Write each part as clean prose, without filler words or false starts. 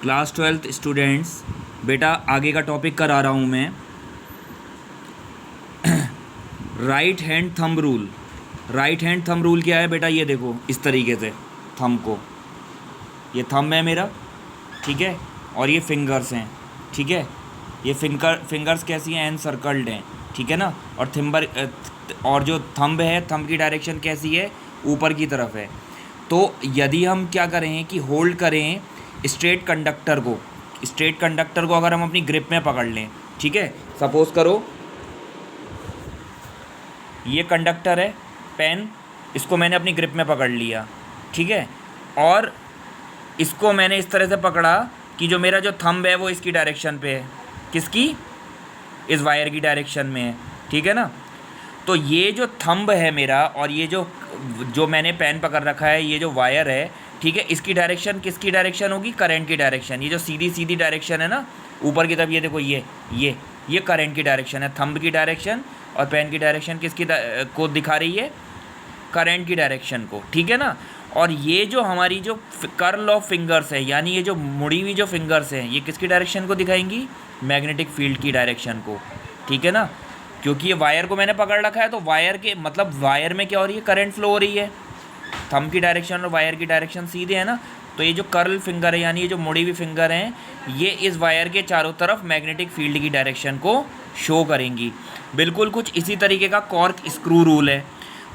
Class 12th students, बेटा आगे का टॉपिक करा रहा हूँ मैं। Right hand thumb rule. Right hand thumb rule क्या है बेटा? ये देखो इस तरीके से थंब को, ये थंब है मेरा, ठीक है, और ये फिंगर्स हैं, ठीक है। ये फिंगर्स कैसी हैं? एनसर्कल्ड हैं, ठीक है ना। और जो थंब है, थंब की डायरेक्शन कैसी है? ऊपर की तरफ है। तो यदि हम क्या करें कि होल्ड करें स्ट्रेट कंडक्टर को अगर हम अपनी ग्रिप में पकड़ लें, ठीक है। सपोज करो ये कंडक्टर है, पेन, इसको मैंने अपनी ग्रिप में पकड़ लिया, ठीक है, और इसको मैंने इस तरह से पकड़ा कि जो मेरा जो थंब है वो इसकी डायरेक्शन पे है। किसकी? इस वायर की डायरेक्शन में है, ठीक है ना। तो ये जो थंब है मेरा और ये जो मैंने पेन पकड़ रखा है, ये जो वायर है, ठीक है, इसकी डायरेक्शन किसकी डायरेक्शन होगी? करंट की डायरेक्शन। ये जो सीधी सीधी डायरेक्शन है ना ऊपर की तरफ, ये देखो ये करंट की डायरेक्शन है। थंब की डायरेक्शन और पेन की डायरेक्शन किसकी को दिखा रही है? करंट की डायरेक्शन को, ठीक है ना। और ये जो हमारी जो कर्ल ऑफ फिंगर्स है, यानी ये जो मुड़ी हुई जो फिंगर्स हैं, ये किसकी डायरेक्शन को दिखाएंगी? मैग्नेटिक फील्ड की डायरेक्शन को, ठीक है ना। क्योंकि ये वायर को मैंने पकड़ रखा है, तो वायर के मतलब वायर में क्या हो रही है? करंट फ्लो हो रही है। थंब की डायरेक्शन और वायर की डायरेक्शन सीधे है ना। तो ये जो कर्ल फिंगर है, यानी ये जो मुड़ी हुई फिंगर हैं, ये इस वायर के चारों तरफ मैग्नेटिक फील्ड की डायरेक्शन को शो करेंगी। बिल्कुल कुछ इसी तरीके का कॉर्क स्क्रू रूल है।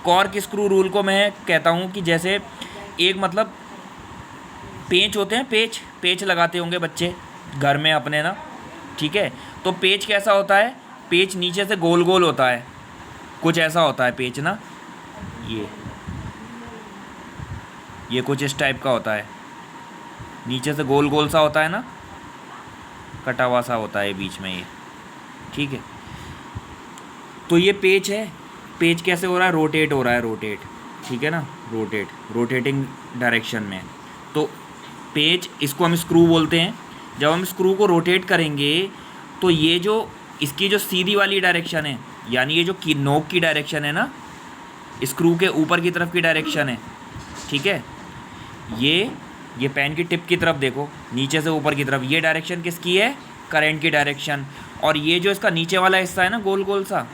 कॉर्क स्क्रू रूल को मैं कहता हूँ कि जैसे एक मतलब पेंच होते हैं, पेंच लगाते होंगे बच्चे घर में अपने ना, ठीक है। तो पेंच कैसा होता है? पेंच नीचे से गोल गोल होता है, कुछ ऐसा होता है पेंच ना, ये कुछ इस टाइप का होता है, नीचे से गोल गोल सा होता है ना, कटा हुआ सा होता है बीच में ये, ठीक है। तो ये पेंच है। पेंच कैसे हो रहा है? रोटेट हो रहा है, रोटेट, ठीक है ना, रोटेटिंग डायरेक्शन में। तो पेंच, इसको हम स्क्रू बोलते हैं। जब हम स्क्रू को रोटेट करेंगे तो ये जो इसकी जो सीधी वाली डायरेक्शन है, यानी ये जो नोक की डायरेक्शन है ना, स्क्रू के ऊपर की तरफ की डायरेक्शन है, ठीक है। ये पेन की टिप की तरफ देखो, नीचे से ऊपर की तरफ, ये डायरेक्शन किसकी है? करंट की डायरेक्शन। और ये जो इसका नीचे वाला हिस्सा है ना, गोल गोल सा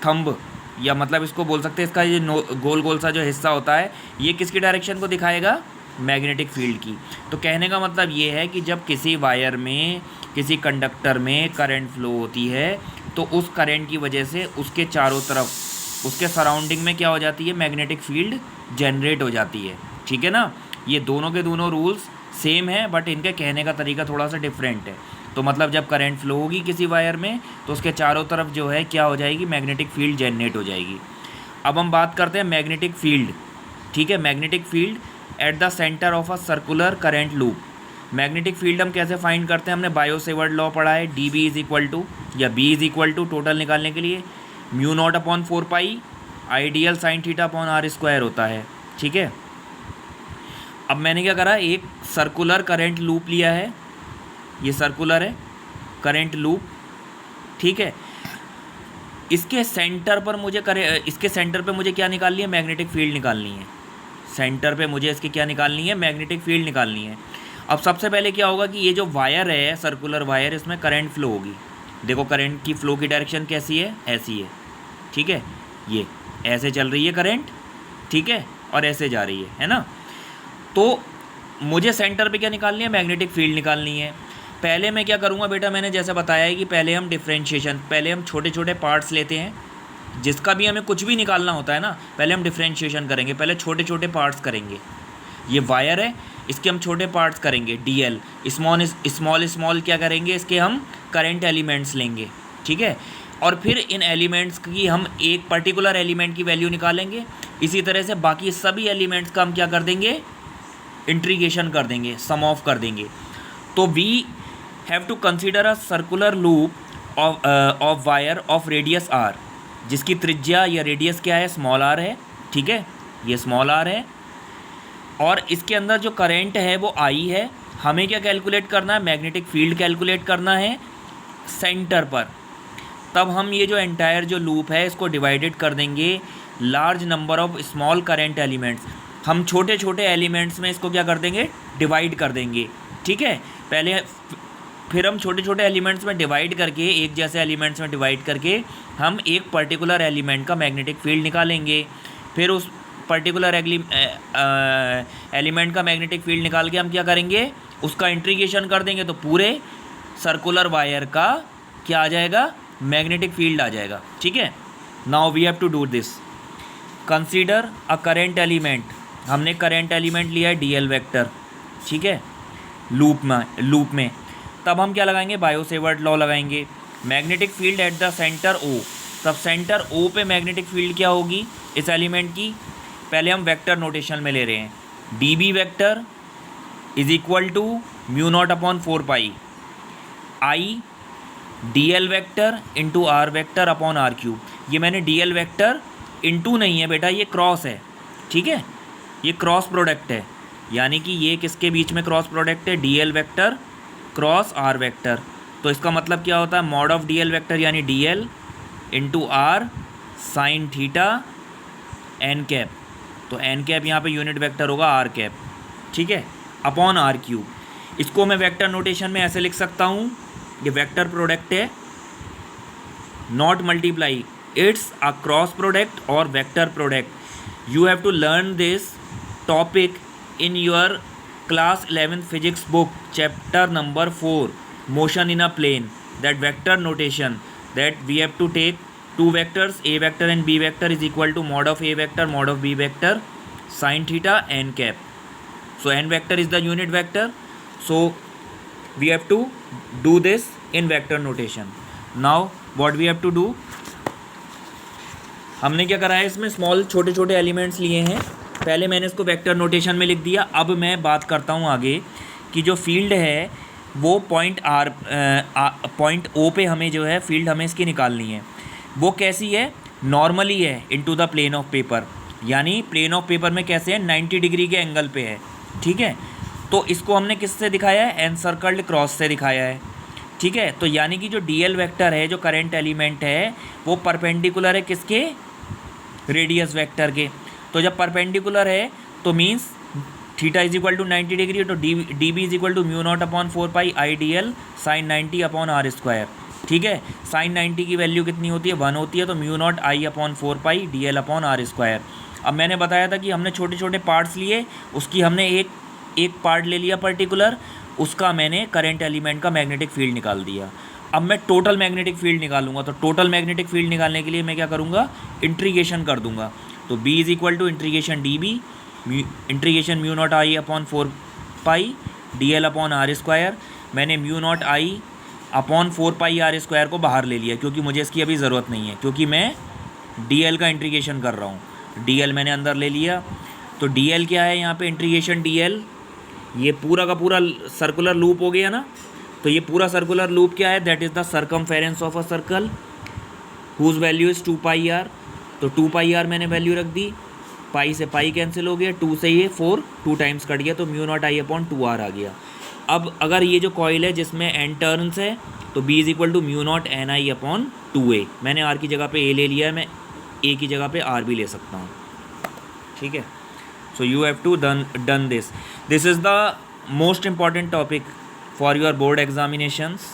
थंब, या मतलब इसको बोल सकते हैं इसका ये गोल गोल सा जो हिस्सा होता है, ये किसकी डायरेक्शन को दिखाएगा? मैग्नेटिक फील्ड की। तो कहने का मतलब ये है कि जब किसी वायर में, किसी कंडक्टर में करंट फ्लो होती है, तो उस करंट की वजह से उसके चारों तरफ, उसके सराउंडिंग में क्या हो जाती है? मैग्नेटिक फील्ड जनरेट हो जाती है, ठीक है ना। ये दोनों के दोनों रूल्स सेम है, बट इनके कहने का तरीका थोड़ा सा डिफरेंट है। तो मतलब जब करंट फ्लो होगी किसी वायर में, तो उसके चारों तरफ जो है क्या हो जाएगी? मैग्नेटिक फील्ड जनरेट हो जाएगी। अब हम बात करते हैं मैग्नेटिक फील्ड, ठीक है। Magnetic field at the centre of a circular current loop. Magnetic field हम कैसे फाइंड करते हैं? हमने बायो सेवर्ट लॉ पढ़ा है, D B is equal to, या B is equal to total निकालने के लिए mu not upon 4 pi ideal sine theta upon are square होता है, ठीक है। अब मैंने क्या करा, एक सर्कुलर करंट लूप लिया है, ये सर्कुलर है करंट लूप, ठीक है। इसके सेंटर पर मुझे क्या निकालनी है? मैग्नेटिक फील्ड निकालनी है। सेंटर पे मुझे इसकी क्या निकालनी है? मैग्नेटिक फील्ड निकालनी है। अब सबसे पहले क्या होगा कि ये जो वायर है, सर्कुलर वायर, इसमें करंट फ्लो होगी। देखो करंट की फ्लो की डायरेक्शन कैसी है? ऐसी है, ठीक है। ये ऐसे चल रही है करंट, ठीक है, और ऐसे जा रही है ना। तो मुझे सेंटर पे क्या निकालनी है? मैग्नेटिक फील्ड निकालनी है। पहले मैं क्या करूँगा बेटा, मैंने जैसे बताया है कि पहले हम छोटे छोटे पार्ट्स लेते हैं। जिसका भी हमें कुछ भी निकालना होता है ना, पहले हम डिफ्रेंशिएशन करेंगे, पहले छोटे छोटे पार्ट्स करेंगे। ये वायर है, इसके हम छोटे पार्ट्स करेंगे, डीएल, स्मॉल क्या करेंगे? इसके हम करंट एलिमेंट्स लेंगे, ठीक है। और फिर इन एलिमेंट्स की हम एक पर्टिकुलर एलिमेंट की वैल्यू निकालेंगे। इसी तरह से बाकी सभी एलिमेंट्स का हम क्या कर देंगे? इंटीग्रेशन कर देंगे, सम ऑफ कर देंगे। तो we have to consider a circular loop of wire of radius r, जिसकी त्रिज्या या रेडियस क्या है? स्मॉल आर है, ठीक है, ये स्मॉल आर है। और इसके अंदर जो करंट है वो आई है। हमें क्या कैलकुलेट करना है? मैग्नेटिक फील्ड कैलकुलेट करना है सेंटर पर। तब हम ये जो एंटायर जो लूप है इसको डिवाइडेड कर देंगे large number of small current elements. हम छोटे छोटे एलिमेंट्स में इसको क्या कर देंगे? डिवाइड कर देंगे, ठीक है। पहले फिर हम छोटे छोटे एलिमेंट्स में डिवाइड करके, एक जैसे एलिमेंट्स में डिवाइड करके हम एक पर्टिकुलर एलिमेंट का मैग्नेटिक फील्ड निकालेंगे। फिर उस पर्टिकुलर एलिमेंट का मैग्नेटिक फील्ड निकाल के हम क्या करेंगे, उसका इंटीग्रेशन कर देंगे, तो पूरे सर्कुलर वायर का क्या आ जाएगा, मैग्नेटिक फील्ड आ जाएगा। ठीक है। Now we have to do this. Consider a current element, हमने करेंट एलिमेंट लिया है डीएल वेक्टर, ठीक है, लूप में तब हम क्या लगाएंगे, बायो-सेवर्ट लॉ लगाएंगे। Magnetic field at the centre O, तब सेंटर ओ पे मैग्नेटिक फील्ड क्या होगी इस एलिमेंट की, पहले हम वेक्टर नोटेशन में ले रहे हैं, d B vector is equal to mu not upon 4 I D L vector into r vector upon r cube. ये मैंने डी एल वेक्टर इंटू नहीं है बेटा, ये क्रॉस है, ठीक है, ये क्रॉस प्रोडक्ट है, यानी कि ये किसके बीच में क्रॉस प्रोडक्ट है, D L vector cross R vector. तो इसका मतलब क्या होता है, mod of D L vector यानी D L into R sine theta N cap, तो एन कैप यहाँ पे यूनिट वेक्टर होगा आर कैप, ठीक है, अपॉन आर क्यूब। इसको मैं वेक्टर नोटेशन में ऐसे लिख सकता हूँ, ये वेक्टर प्रोडक्ट है, not multiply, it's a cross product और vector product. You have to learn this topic in your class 11th physics book chapter number 4 motion in a plane, that vector notation, that we have to take two vectors a vector and b vector is equal to mod of a vector mod of b vector sin theta n cap. So n vector is the unit vector, so we have to do this in vector notation. Now what we have to do, हमने क्या करा है, इसमें small छोटे छोटे elements लिए हैं, पहले मैंने इसको वेक्टर नोटेशन में लिख दिया। अब मैं बात करता हूँ आगे कि जो फील्ड है वो पॉइंट ओ पे हमें जो है फील्ड हमें इसकी निकालनी है, वो कैसी है, नॉर्मली है into the plane of paper, यानी प्लेन ऑफ पेपर में कैसे है, 90 डिग्री के एंगल पे है, ठीक है। तो इसको हमने किससे दिखाया है, एनसर्कल्ड क्रॉस से दिखाया है, ठीक है। तो यानी कि जो डीएल वेक्टर है, जो करंट एलिमेंट है, वो परपेंडिकुलर है किसके, रेडियस वेक्टर के। तो जब परपेंडिकुलर है तो means theta is equal to 90 degree, तो D B is equal to mu not upon 4 I D L sine 90 upon are square, ठीक है। साइन 90 की वैल्यू कितनी होती है, 1 होती है, तो mu not I upon 4 D L upon are square. अब मैंने बताया था कि हमने छोटे छोटे पार्ट्स लिए, उसकी हमने एक पार्ट ले लिया पर्टिकुलर, उसका मैंने करंट एलिमेंट का मैग्नेटिक फील्ड निकाल दिया। अब मैं टोटल मैग्नेटिक फील्ड निकालूंगा, तो टोटल मैग्नेटिक फील्ड निकालने के लिए मैं क्या करूँगा, इंटीग्रेशन कर दूंगा। तो b is equal to integration D B integration mu not I upon 4 D L upon are square. मैंने mu not I upon 4 R square को बाहर ले लिया, क्योंकि मुझे इसकी अभी ज़रूरत नहीं है, क्योंकि मैं डी एल का इंटीग्रेशन कर रहा हूँ। डी एल मैंने अंदर ले लिया, तो डी एल क्या है यहाँ पे, इंटीग्रेशन डी एल, ये पूरा का पूरा सर्कुलर लूप हो गया ना। तो ये पूरा सर्कुलर लूप क्या है, that is the circumference of a circle whose value is 2 r. तो 2 आर मैंने वैल्यू रख दी, पाई से पाई कैंसिल हो गया, 2 से ये 4 2 टाइम्स कट गया, तो mu not I upon 2 R आ गया। अब अगर ये जो कॉइल है जिसमें एन टर्न्स है, तो B is equal to mu naught N I upon 2a। मैंने आर की जगह पे ए ले लिया है, मैं ए की जगह पे आर भी ले सकता हूँ, ठीक है। So you have to done this is the most important topic for your board examinations.